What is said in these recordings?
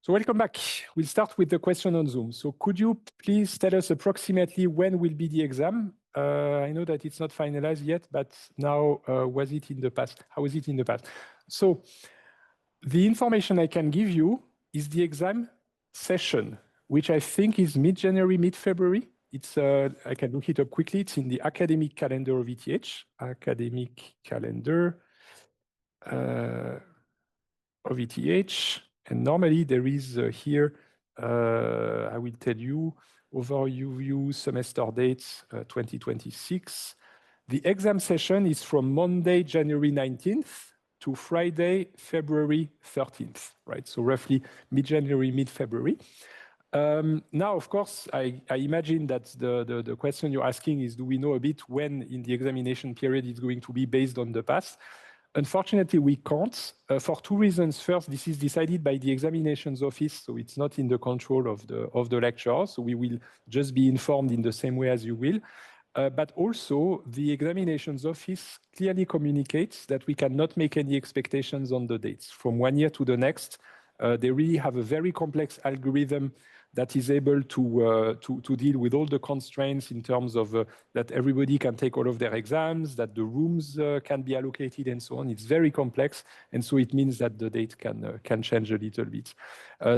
So welcome back. We'll start with the question on Zoom. So could you please tell us approximately when will be the exam? I know that it's not finalized yet, but now was it in the past? How was it in the past? So the information I can give you is the exam session, which I think is mid-January, mid-February. It's I can look it up quickly. It's in the academic calendar of ETH, academic calendar of ETH. And normally there is here, I will tell you, overview semester dates 2026. The exam session is from Monday, January 19th to Friday, February 13th, right? So roughly mid-January, mid-February. Now, of course, I imagine that the question you're asking is, do we know a bit when in the examination period it's going to be based on the past? Unfortunately, we can't for two reasons. First, this is decided by the examinations office, so it's not in the control of the lecturer. So we will just be informed in the same way as you will. But also, the examinations office clearly communicates that we cannot make any expectations on the dates. From one year to the next, they really have a very complex algorithm that is able to deal with all the constraints in terms of that everybody can take all of their exams, that the rooms can be allocated and so on. It's very complex. And so it means that the date can change a little bit.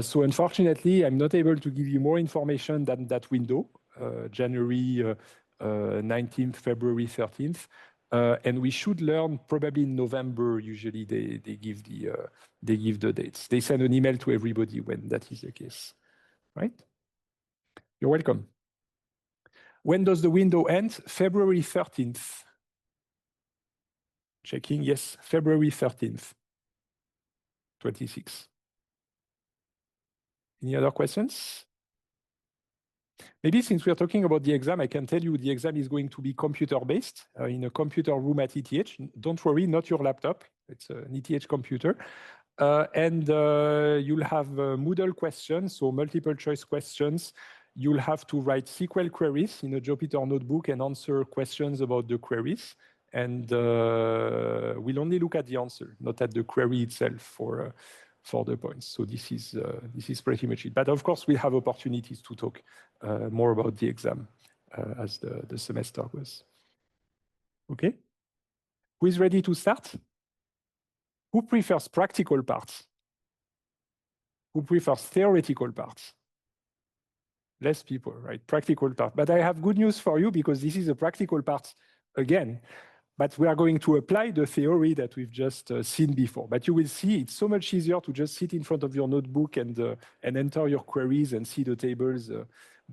So unfortunately, I'm not able to give you more information than that window, January 19th, February 13th. And we should learn probably in November. Usually they give the dates. They send an email to everybody when that is the case, right? You're welcome. When does the window end? February 13th. Checking, yes, February 13th, 26. Any other questions? Maybe since we're talking about the exam, I can tell you the exam is going to be computer-based in a computer room at ETH. Don't worry, not your laptop. It's an ETH computer. And you'll have Moodle questions, so multiple choice questions. You'll have to write SQL queries in a Jupyter notebook and answer questions about the queries. And we'll only look at the answer, not at the query itself for the points. So this is pretty much it. But of course, we have opportunities to talk more about the exam as the semester goes. Okay. Who is ready to start? Who prefers practical parts? Who prefers theoretical parts? Less people, right? Practical part. But I have good news for you because this is a practical part again. But we are going to apply the theory that we've just seen before. But you will see it's so much easier to just sit in front of your notebook and enter your queries and see the tables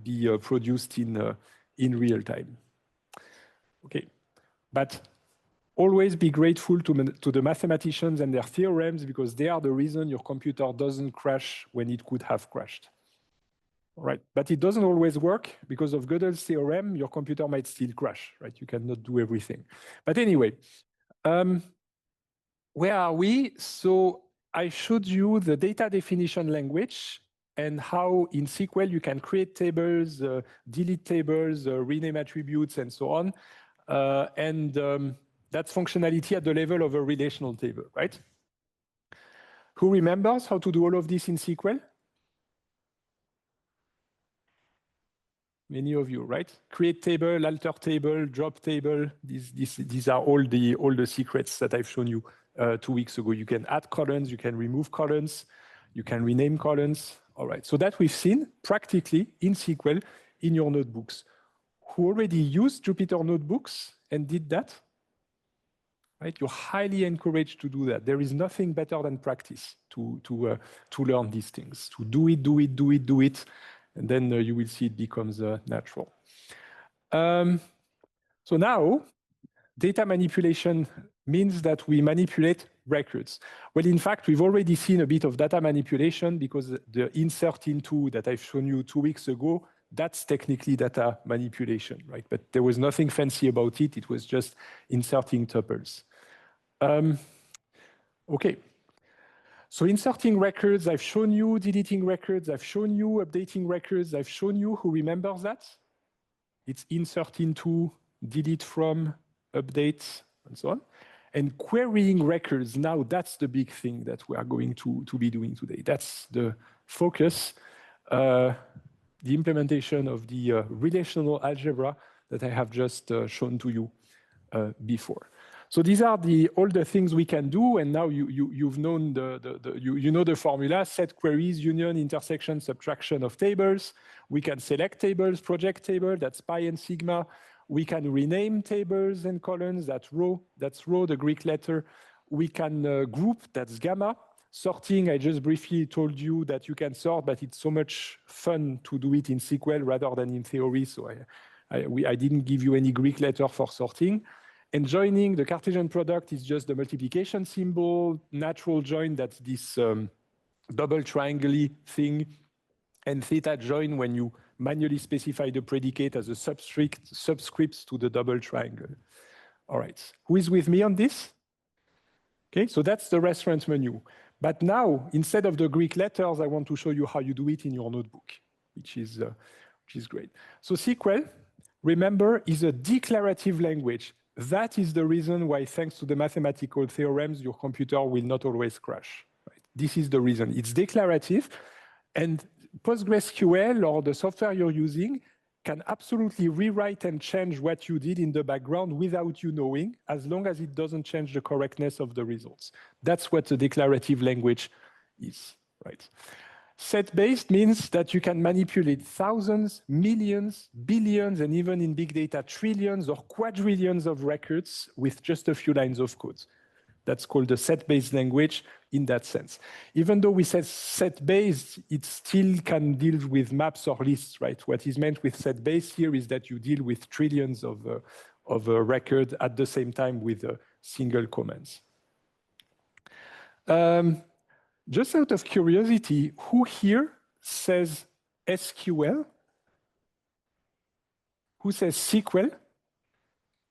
be produced in real time. Okay, but always be grateful to the mathematicians and their theorems because they are the reason your computer doesn't crash when it could have crashed. All right, but it doesn't always work because of Gödel's theorem. Your computer might still crash, right? You cannot do everything. But anyway, where are we? So I showed you the data definition language and how in SQL you can create tables, delete tables, rename attributes, and so on. That's functionality at the level of a relational table, right? Who remembers how to do all of this in SQL? Many of you, right? Create table, alter table, drop table. These are all the secrets that I've shown you 2 weeks ago. You can add columns, you can remove columns, you can rename columns. All right, so that we've seen practically in SQL in your notebooks. Who already used Jupyter notebooks and did that? Right, you're highly encouraged to do that. There is nothing better than practice to learn these things. To do it. And then you will see it becomes natural. So now, data manipulation means that we manipulate records. Well, in fact, we've already seen a bit of data manipulation because the insert into that I've shown you 2 weeks ago, that's technically data manipulation, right? But there was nothing fancy about it. It was just inserting tuples. Okay. So inserting records, I've shown you, deleting records, I've shown you, updating records, I've shown you. Who remembers that? It's insert into, delete from, update, and so on. And querying records, now that's the big thing that we are going to be doing today. That's the focus, the implementation of the relational algebra that I have just shown to you before. So these are all the things we can do, and now you've known you know the formula: set queries, union, intersection, subtraction of tables. We can select tables, project table, that's pi and sigma. We can rename tables and columns, that's rho, the Greek letter. We can group, that's gamma. Sorting, I just briefly told you that you can sort, but it's so much fun to do it in SQL rather than in theory, so I didn't give you any Greek letter for sorting. And joining, the Cartesian product is just the multiplication symbol. Natural join, that's this double triangle thing. And theta join when you manually specify the predicate as a subscript to the double triangle. All right, who is with me on this? Okay, so that's the restaurant menu. But now, instead of the Greek letters, I want to show you how you do it in your notebook, which is great. So SQL, remember, is a declarative language. That is the reason why, thanks to the mathematical theorems, your computer will not always crash. Right? This is the reason. It's declarative, and PostgreSQL or the software you're using can absolutely rewrite and change what you did in the background without you knowing, as long as it doesn't change the correctness of the results. That's what a declarative language is, right? Set-based means that you can manipulate thousands, millions, billions, and even in big data, trillions or quadrillions of records with just a few lines of code. That's called a set-based language in that sense. Even though we said set-based, it still can deal with maps or lists, right? What is meant with set-based here is that you deal with trillions of records at the same time with single commands. Just out of curiosity, who here says SQL? Who says SQL?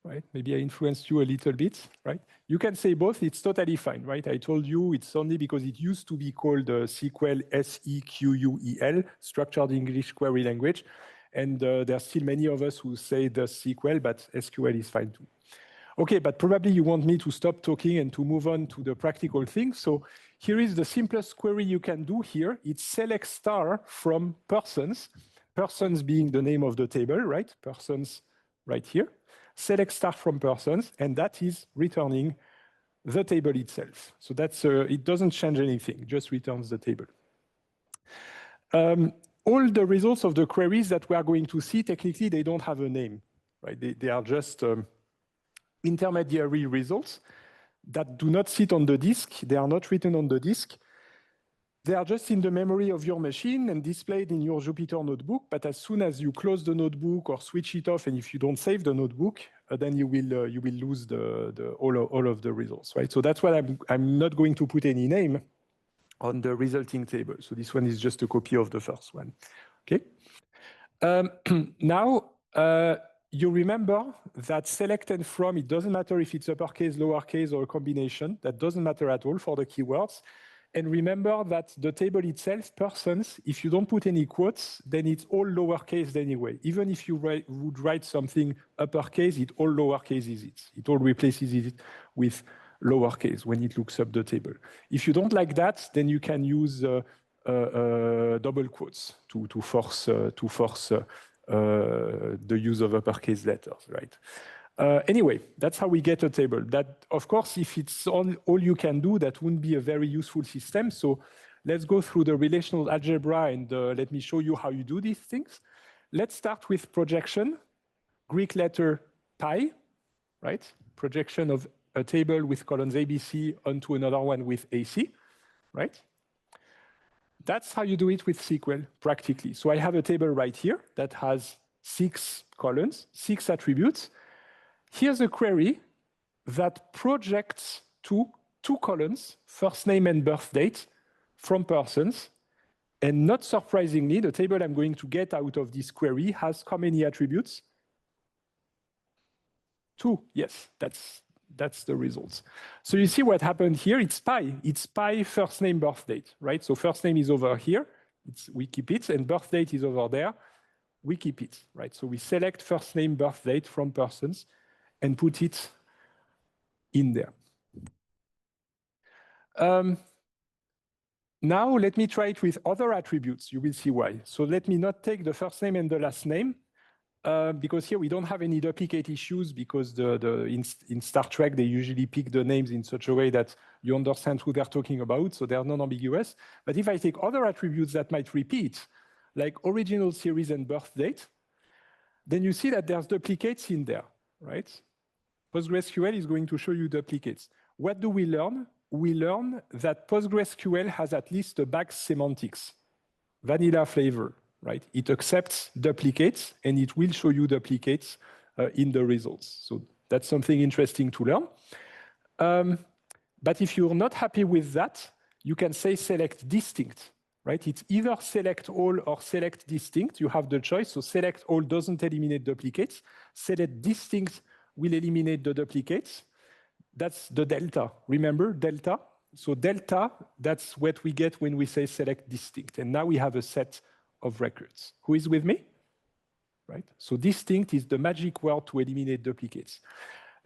Right? Maybe I influenced you a little bit, right? You can say both, it's totally fine, right? I told you it's only because it used to be called SQL, SEQUEL, Structured English Query Language. And there are still many of us who say the SQL, but SQL is fine too. Okay, but probably you want me to stop talking and to move on to the practical things. So here is the simplest query you can do here. It's select star from persons, persons being the name of the table, right? Persons right here. Select star from persons, and that is returning the table itself. So that's it doesn't change anything, just returns the table. All the results of the queries that we are going to see, technically, they don't have a name, right? They are just intermediary results that do not sit on the disk. They are not written on the disk. They are just in the memory of your machine and displayed in your Jupyter notebook. But as soon as you close the notebook or switch it off, and if you don't save the notebook, then you will lose all of the results, right? So that's why I'm not going to put any name on the resulting table. So this one is just a copy of the first one. Okay. Now. You remember that select and from, it doesn't matter if it's uppercase, lowercase, or a combination. That doesn't matter at all for the keywords. And remember that the table itself, persons, if you don't put any quotes, then it's all lowercase anyway. Even if you would write something uppercase, it all lowercase is it. It all replaces it with lowercase when it looks up the table. If you don't like that, then you can use double quotes to force the use of uppercase letters, right? Anyway, that's how we get a table. That, of course, if it's all you can do, that wouldn't be a very useful system. So let's go through the relational algebra and let me show you how you do these things. Let's start with projection, Greek letter pi, right? Projection of a table with columns ABC onto another one with AC, right? That's how you do it with SQL practically. So I have a table right here that has 6 columns, 6 attributes. Here's a query that projects to 2 columns, first name and birth date, from persons. And not surprisingly, the table I'm going to get out of this query has how many attributes? 2, yes, that's the results. So you see what happened here, it's pi. It's pi first name, birth date, right? So first name is over here, we keep it, and birth date is over there, we keep it, right? So we select first name, birth date from persons and put it in there. Now let me try it with other attributes. You will see why. So let me not take the first name and the last name, because here we don't have any duplicate issues, because in Star Trek, they usually pick the names in such a way that you understand who they're talking about, so they're non-ambiguous. But if I take other attributes that might repeat, like original series and birth date, then you see that there's duplicates in there, right? PostgreSQL is going to show you duplicates. What do we learn? We learn that PostgreSQL has at least a back semantics, vanilla flavor, right? It accepts duplicates and it will show you duplicates in the results. So that's something interesting to learn. But if you're not happy with that, you can say select distinct, right? It's either select all or select distinct. You have the choice. So select all doesn't eliminate duplicates. Select distinct will eliminate the duplicates. That's the delta. Remember delta? So delta, that's what we get when we say select distinct. And now we have a set of records. Who is with me? Right? So distinct is the magic word to eliminate duplicates.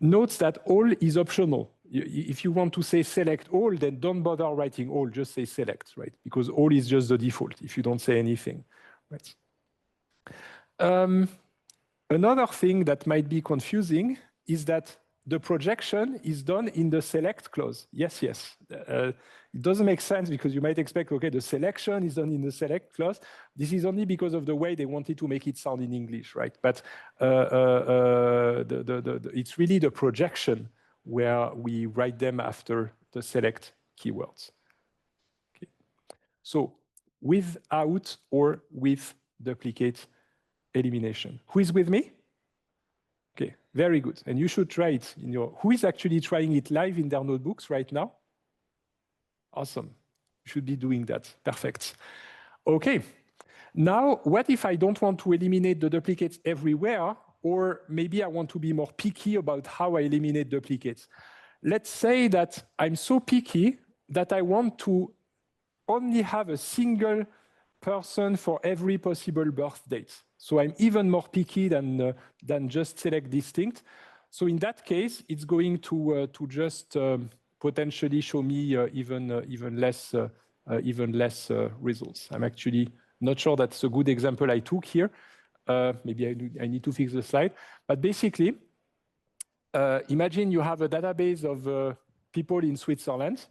Note that all is optional. If you want to say select all, then don't bother writing all, just say select, right? Because all is just the default if you don't say anything, right? Another thing that might be confusing is that the projection is done in the select clause. Yes, yes. It doesn't make sense because you might expect, okay, the selection is done in the select clause. This is only because of the way they wanted to make it sound in English, right? But it's really the projection where we write them after the select keywords. Okay. So without or with duplicate elimination. Who is with me? Okay, very good. And you should try it in your, who is actually trying it live in their notebooks right now? Awesome. You should be doing that. Perfect. Okay. Now, what if I don't want to eliminate the duplicates everywhere, or maybe I want to be more picky about how I eliminate duplicates? Let's say that I'm so picky that I want to only have a single person for every possible birth date. So I'm even more picky than just select distinct. So in that case, it's going to just potentially show me even less results. I'm actually not sure that's a good example I took here. Maybe I need to fix the slide. But basically, imagine you have a database of people in Switzerland,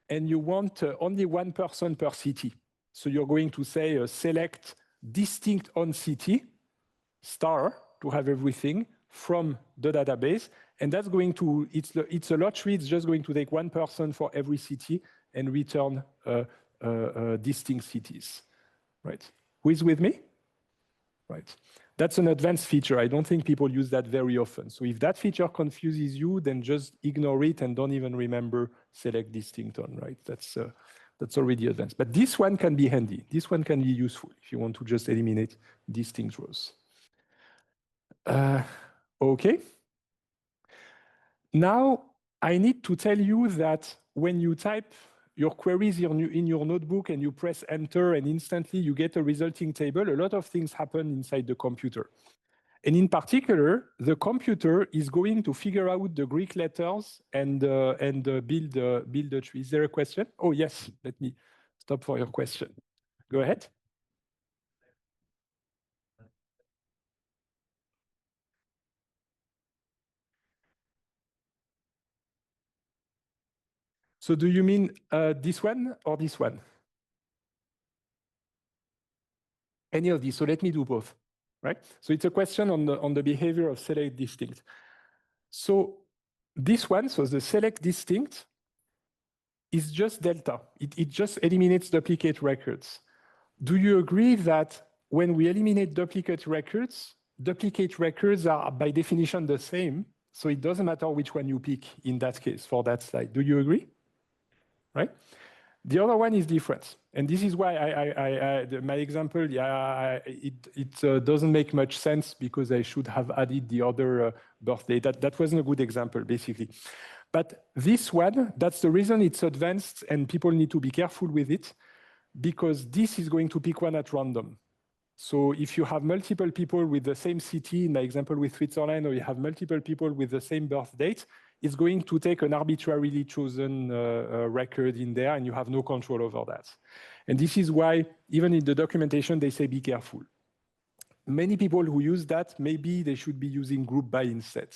and you want only one person per city. So you're going to say select distinct on city, star, to have everything from the database. And that's going to, it's a lottery, it's just going to take one person for every city and return distinct cities, right? Who is with me? Right. That's an advanced feature. I don't think people use that very often. So if that feature confuses you, then just ignore it and don't even remember select distinct on, right? That's already advanced. But this one can be handy. This one can be useful if you want to just eliminate distinct rows. Okay. Now, I need to tell you that when you type your queries in your notebook and you press enter and instantly you get a resulting table, a lot of things happen inside the computer. And in particular, the computer is going to figure out the Greek letters and build a tree. Is there a question? Oh, yes. Let me stop for your question. Go ahead. So do you mean this one or this one? Any of these. So let me do both, right? So it's a question on the behavior of select distinct. So this one, so the select distinct, is just delta. It just eliminates duplicate records. Do you agree that when we eliminate duplicate records are by definition the same, so it doesn't matter which one you pick in that case for that slide. Do you agree? Right? The other one is different. And this is why my example, it doesn't make much sense because I should have added the other birthday. That wasn't a good example, basically. But this one, that's the reason it's advanced and people need to be careful with it, because this is going to pick one at random. So if you have multiple people with the same city, in my example with Switzerland, or you have multiple people with the same birth date, it's going to take an arbitrarily chosen record in there, and you have no control over that. And this is why, even in the documentation, they say be careful. Many people who use that, maybe they should be using group by instead,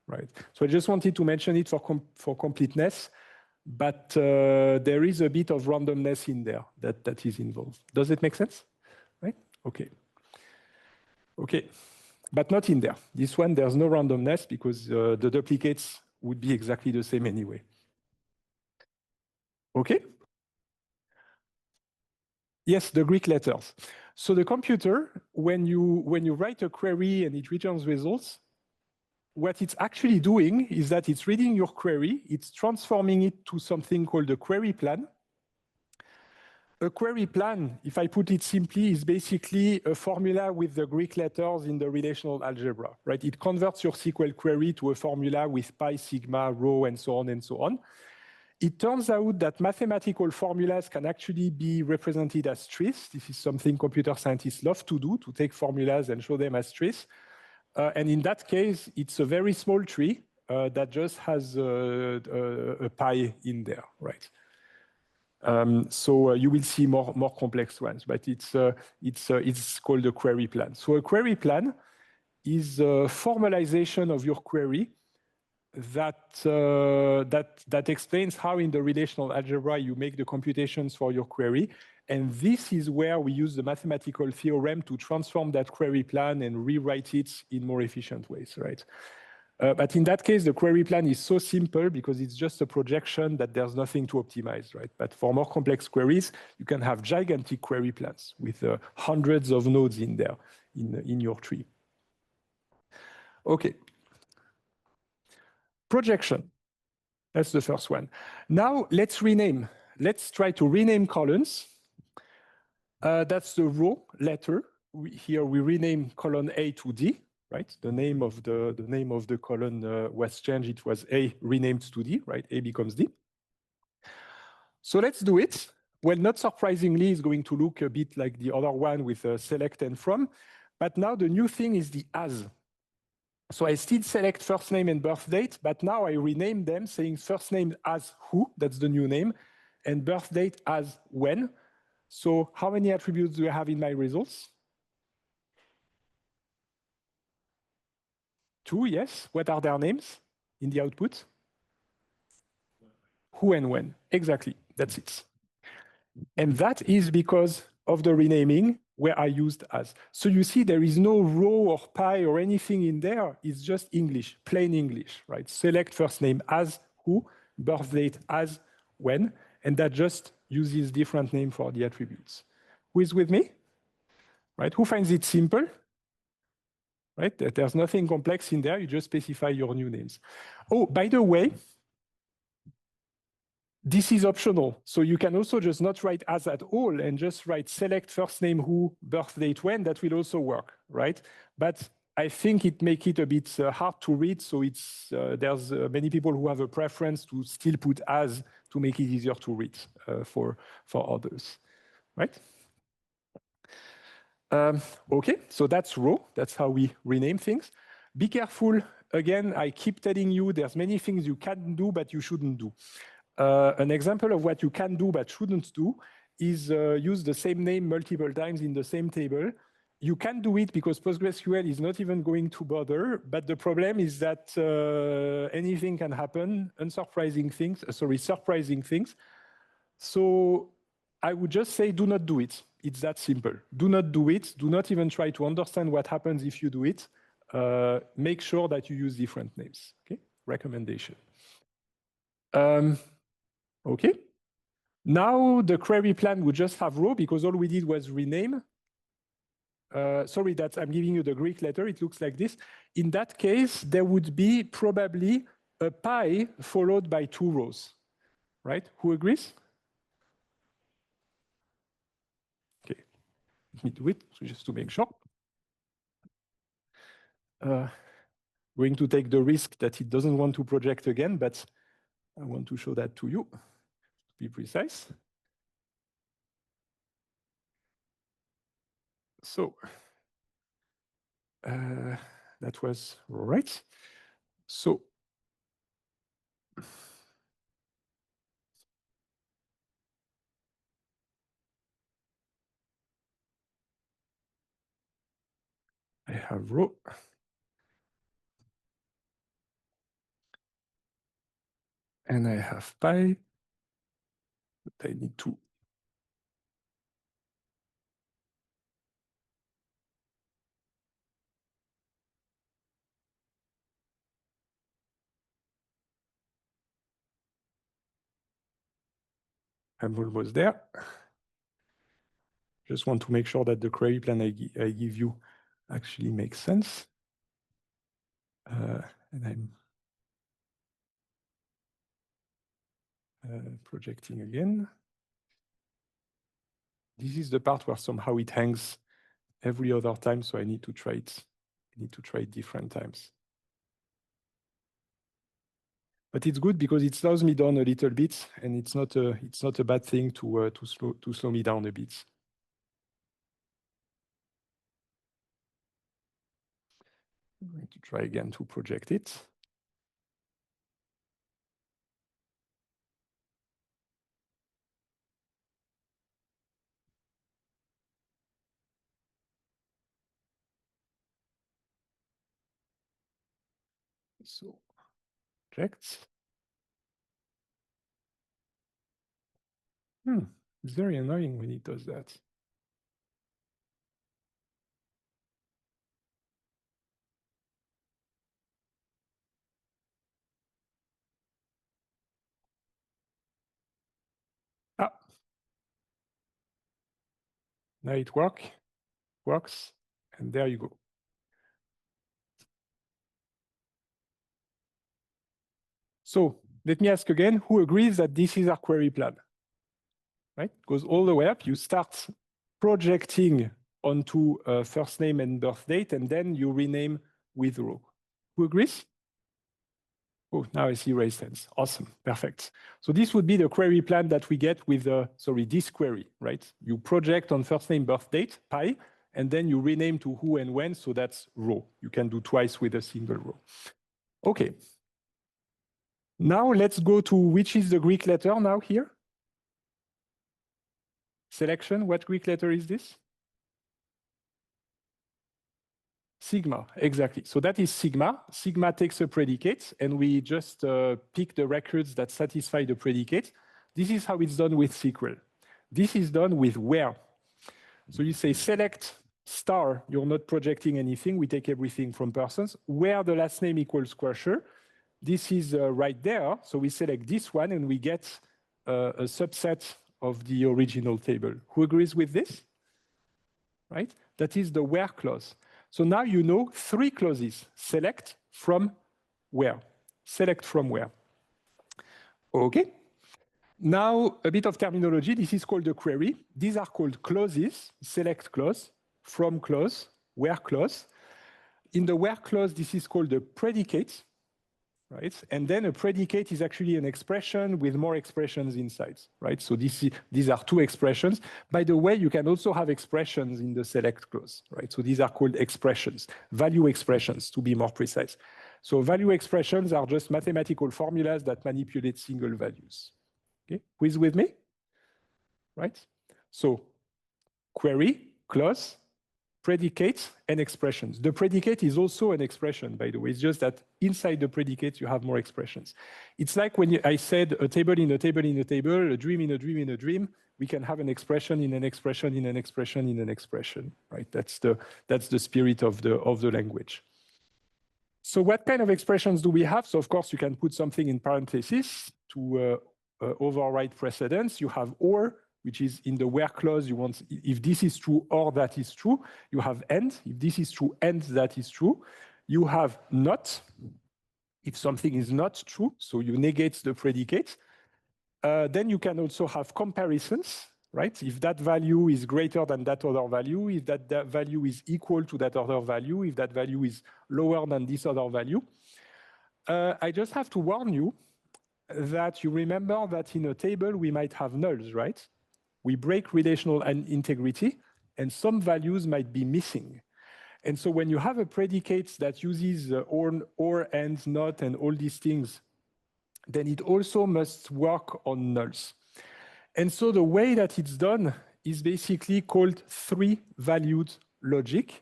right? So I just wanted to mention it for completeness, but there is a bit of randomness in there that is involved. Does it make sense? Right? Okay. Okay, but not in there. This one, there's no randomness because the duplicates would be exactly the same anyway. Okay? Yes, the Greek letters. So the computer, when you write a query and it returns results, what it's actually doing is that it's reading your query, it's transforming it to something called a query plan. A query plan, if I put it simply, is basically a formula with the Greek letters in the relational algebra, right? It converts your SQL query to a formula with pi, sigma, rho, and so on and so on. It turns out that mathematical formulas can actually be represented as trees. This is something computer scientists love to do, to take formulas and show them as trees. And in that case, it's a very small tree that just has a pi in there, right? So you will see more complex ones, but it's called a query plan. So a query plan is a formalization of your query that explains how in the relational algebra you make the computations for your query. And this is where we use the mathematical theorem to transform that query plan and rewrite it in more efficient ways, right? But in that case, the query plan is so simple because it's just a projection that there's nothing to optimize, right? But for more complex queries, you can have gigantic query plans with hundreds of nodes in there in your tree. Okay. Projection. That's the first one. Now let's rename. Let's try to rename columns. That's the row letter. Here we rename column A to D. Right, the name of the column was changed. It was A renamed to D. Right, A becomes D. So let's do it. Well, not surprisingly, it's going to look a bit like the other one with select and from. But now the new thing is the as. So I still select first name and birth date, but now I rename them, saying first name as who, that's the new name, and birth date as when. So how many attributes do I have in my results? 2, yes. What are their names in the output? Who and when. Exactly, that's it. And that is because of the renaming where I used as. So you see there is no row or pi or anything in there. It's just English, plain English, right? Select first name as who, birth date as when, and that just uses different name for the attributes. Who is with me? Right? Who finds it simple? Right? There's nothing complex in there. You just specify your new names. Oh, by the way, this is optional. So you can also just not write as at all and just write select first name who, birth date when. That will also work, right? But I think it makes it a bit hard to read. So it's there's many people who have a preference to still put as to make it easier to read for others, right? Okay, so that's row. That's how we rename things. Be careful. Again, I keep telling you there's many things you can do, but you shouldn't do. An example of what you can do but shouldn't do is use the same name multiple times in the same table. You can do it because PostgreSQL is not even going to bother, but the problem is that anything can happen, surprising things. So I would just say do not do it. It's that simple. Do not do it. Do not even try to understand what happens if you do it. Make sure that you use different names. Okay? Recommendation. Okay. Now the query plan would just have row because all we did was rename. Sorry, that I'm giving you the Greek letter. It looks like this. In that case, there would be probably a pi followed by 2 rows, right? Who agrees? Okay, let me do it just to make sure. Going to take the risk that it doesn't want to project again, but I want to show that to you, to be precise. So that was right. So have row. And I have pi, but I need to I'm almost there. Just want to make sure that the query plan I give you actually makes sense. And I'm projecting again. This is the part where somehow it hangs every other time, so I need to try it. I need to try it different times. But it's good because it slows me down a little bit, and it's not a bad thing to slow me down a bit. I'm going to try again to project it. So project. It's very annoying when it does that. Ah, now it works, and there you go. So let me ask again, who agrees that this is our query plan? Right? Goes all the way up. You start projecting onto first name and birth date, and then you rename with row. Who agrees? Oh, now I see raised hands. Awesome, perfect. So this would be the query plan that we get with, this query, right? You project on first name, birth date, pi, and then you rename to who and when, so that's row. You can do twice with a single row. Okay. Now let's go to which is the Greek letter now here? Selection, what Greek letter is this? Sigma, exactly. So that is sigma. Sigma takes a predicate, and we just pick the records that satisfy the predicate. This is how it's done with SQL. This is done with where. So you say select star, you're not projecting anything. We take everything from persons. Where the last name equals Crusher. This is right there. So we select this one, and we get a subset of the original table. Who agrees with this? Right? That is the where clause. So now you know 3 clauses. Select from where. Select from where. Okay. Now, a bit of terminology. This is called a query. These are called clauses. Select clause, from clause, where clause. In the where clause, this is called a predicate. Right? And then a predicate is actually an expression with more expressions inside, right? So these are 2 expressions. By the way, you can also have expressions in the select clause, right? So these are called expressions, value expressions to be more precise. So value expressions are just mathematical formulas that manipulate single values. Okay, who is with me? Right? So query, clause, predicate, and expressions. The predicate is also an expression, by the way. It's just that inside the predicate, you have more expressions. It's like when I said a table in a table in a table, a dream in a dream in a dream. We can have an expression in an expression in an expression in an expression, right? That's the spirit of the language. So what kind of expressions do we have? So of course, you can put something in parentheses to override precedence. You have or, which is in the where clause. You want, if this is true or that is true. You have and, if this is true and that is true. You have not, if something is not true, so you negate the predicate. Then you can also have comparisons, right? If that value is greater than that other value, if that value is equal to that other value, if that value is lower than this other value. I just have to warn you that you remember that in a table, we might have nulls, right? We break relational integrity, and some values might be missing. And so when you have a predicate that uses or, and, not, and all these things, then it also must work on nulls. And so the way that it's done is basically called 3-valued logic.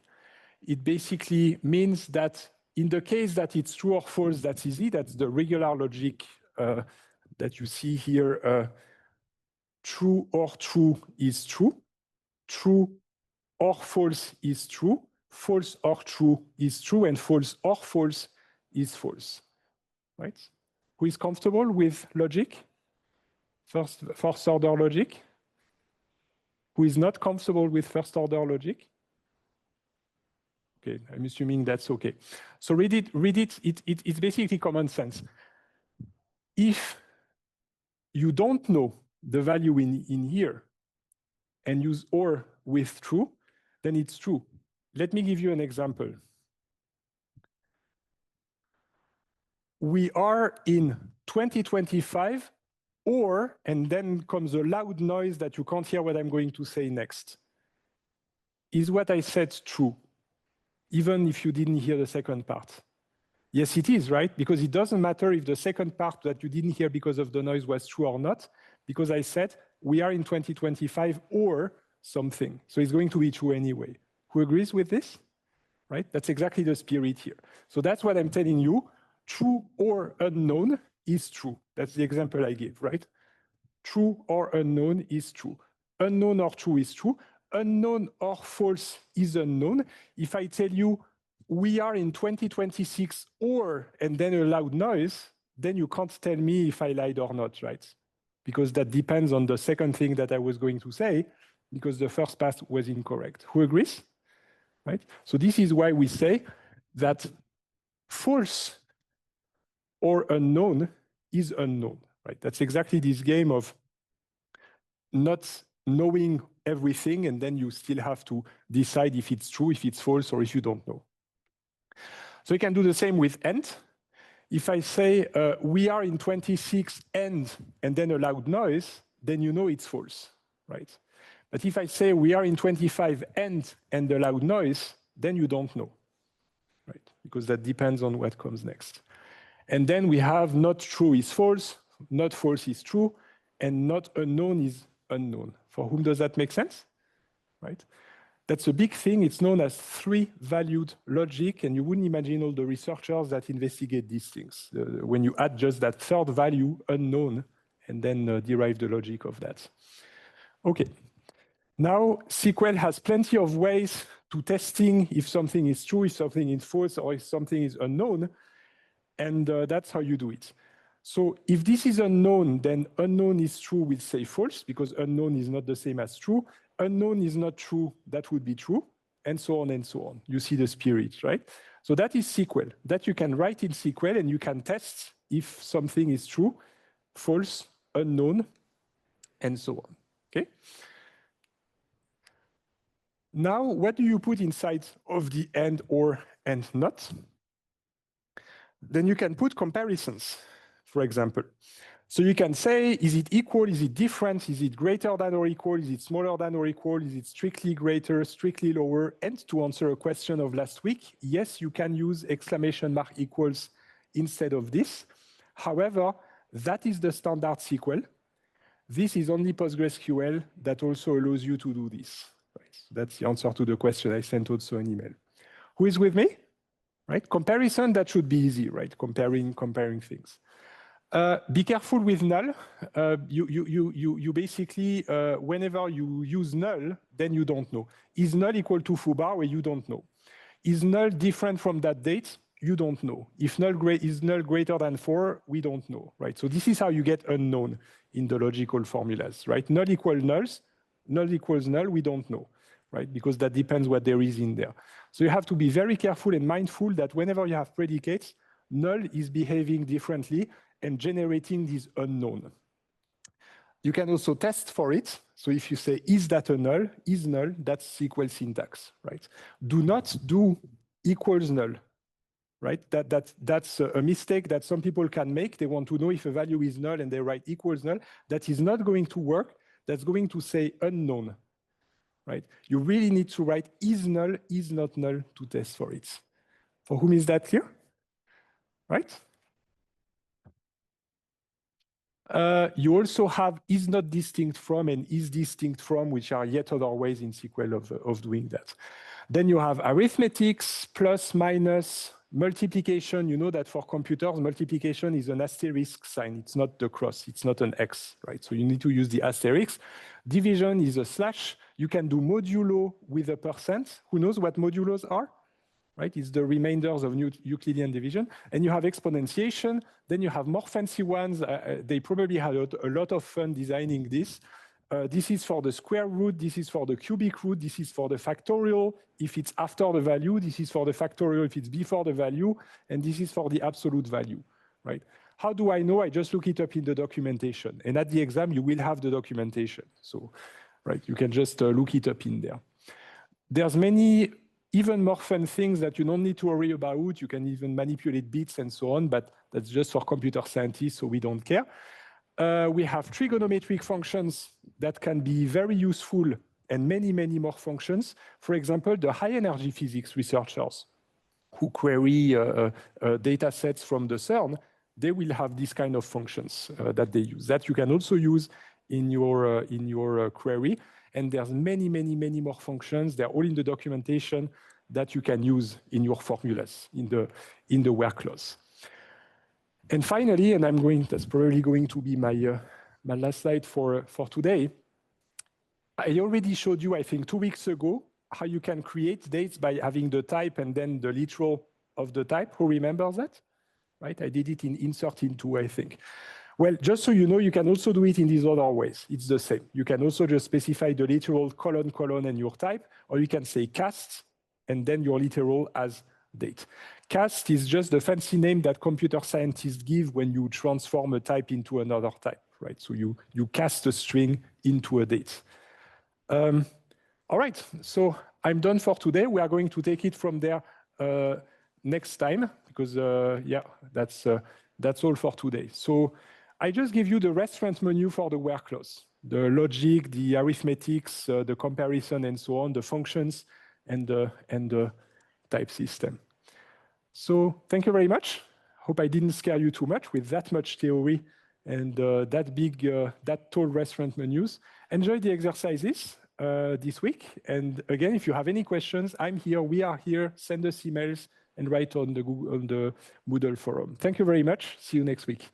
it basically means that in the case that it's true or false, that's easy. That's the regular logic that you see here. True or true is true. True or false is true. False or true is true. And false or false is false. Right? Who is comfortable with logic? First order logic? Who is not comfortable with first order logic? Okay, I'm assuming that's okay. So read it. It's basically common sense. If you don't know the value in here and use or with true, then it's true. Let me give you an example. We are in 2025 or, and then comes a loud noise that you can't hear what I'm going to say next. Is what I said true? Even if you didn't hear the second part. Yes, it is, right? Because it doesn't matter if the second part that you didn't hear because of the noise was true or not, because I said we are in 2025 or something. So it's going to be true anyway. Who agrees with this? Right? That's exactly the spirit here. So that's what I'm telling you. True or unknown is true. That's the example I gave, right? True or unknown is true. Unknown or true is true. Unknown or false is unknown. If I tell you we are in 2026 or, and then a loud noise, then you can't tell me if I lied or not, right? Because that depends on the second thing that I was going to say, because the first part was incorrect. Who agrees? Right? So this is why we say that false or unknown is unknown, right? That's exactly this game of not knowing everything, and then you still have to decide if it's true, if it's false, or if you don't know. So you can do the same with and. If I say we are in 26 and then a loud noise, then you know it's false, right? But if I say we are in 25 and the loud noise, then you don't know, right? Because that depends on what comes next. And then we have not true is false, not false is true, and not unknown is unknown. For whom does that make sense, right? That's a big thing. It's known as three-valued logic, and you wouldn't imagine all the researchers that investigate these things. When you add just that third value, unknown, and then derive the logic of that. Okay. Now, SQL has plenty of ways to testing if something is true, if something is false, or if something is unknown, and that's how you do it. So if this is unknown, then unknown is true, we'll say false, because unknown is not the same as true. Unknown is not true, that would be true, and so on and so on. You see the spirit, right? So that is SQL. That you can write in SQL, and you can test if something is true, false, unknown, and so on, okay? Now, what do you put inside of the and, or, and not? Then you can put comparisons, for example. So you can say, is it equal, is it different, is it greater than or equal, is it smaller than or equal, is it strictly greater, strictly lower? And to answer a question of last week, yes, you can use exclamation mark equals instead of this. However, that is the standard SQL. This is only PostgreSQL that also allows you to do this. Right? So that's the answer to the question. I sent also an email. Who is with me? Right? Comparison, that should be easy, right? Comparing things. Be careful with null. You basically, whenever you use null, then you don't know. Is null equal to foobar? Where you don't know. Is null different from that date? You don't know. If null is null greater than 4, we don't know, right? So this is how you get unknown in the logical formulas, right? Null equals nulls, null equals null, we don't know, right? Because that depends what there is in there. So you have to be very careful and mindful that whenever you have predicates, null is behaving differently and generating this unknown. You can also test for it. So if you say, is that a null? Is null, that's SQL syntax, right? Do not do equals null, right? That's a mistake that some people can make. They want to know if a value is null and they write equals null. That is not going to work. That's going to say unknown, right? You really need to write is null, is not null to test for it. For whom is that clear? Right? You also have is not distinct from and is distinct from, which are yet other ways in SQL of doing that. Then you have arithmetics, plus, minus, multiplication. You know that for computers, multiplication is an asterisk sign. It's not the cross. It's not an X, right? So you need to use the asterisk. Division is a slash. You can do modulo with a percent. Who knows what modulos are? Right? It's the remainders of Euclidean division. And you have exponentiation. Then you have more fancy ones. They probably had a lot of fun designing this. This is for the square root. This is for the cubic root. This is for the factorial if it's after the value. This is for the factorial if it's before the value. And this is for the absolute value, right? How do I know? I just look it up in the documentation. And at the exam, you will have the documentation. So, right, you can just look it up in there. There's many even more fun things that you don't need to worry about. You can even manipulate bits and so on, but that's just for computer scientists, so we don't care. We have trigonometric functions that can be very useful and many, many more functions. For example, the high energy physics researchers who query data sets from the CERN, they will have these kind of functions that they use. That you can also use in your query. And there's many, many, many more functions. They're all in the documentation that you can use in your formulas, in the work clause. And finally, and that's probably going to be my last slide for today. I already showed you, I think 2 weeks ago, how you can create dates by having the type and then the literal of the type. Who remembers that? Right? I did it in insert into, I think. Well, just so you know, you can also do it in these other ways. It's the same. You can also just specify the literal colon, colon, and your type, or you can say cast, and then your literal as date. Cast is just the fancy name that computer scientists give when you transform a type into another type, right? So you cast a string into a date. All right, so I'm done for today. We are going to take it from there next time, because yeah, that's all for today. So I just give you the restaurant menu for the work clause, the logic, the arithmetics, the comparison, and so on, the functions, and the type system. So thank you very much. Hope I didn't scare you too much with that much theory and that tall restaurant menus. Enjoy the exercises this week. And again, if you have any questions, I'm here, we are here, send us emails and write on the Moodle forum. Thank you very much. See you next week.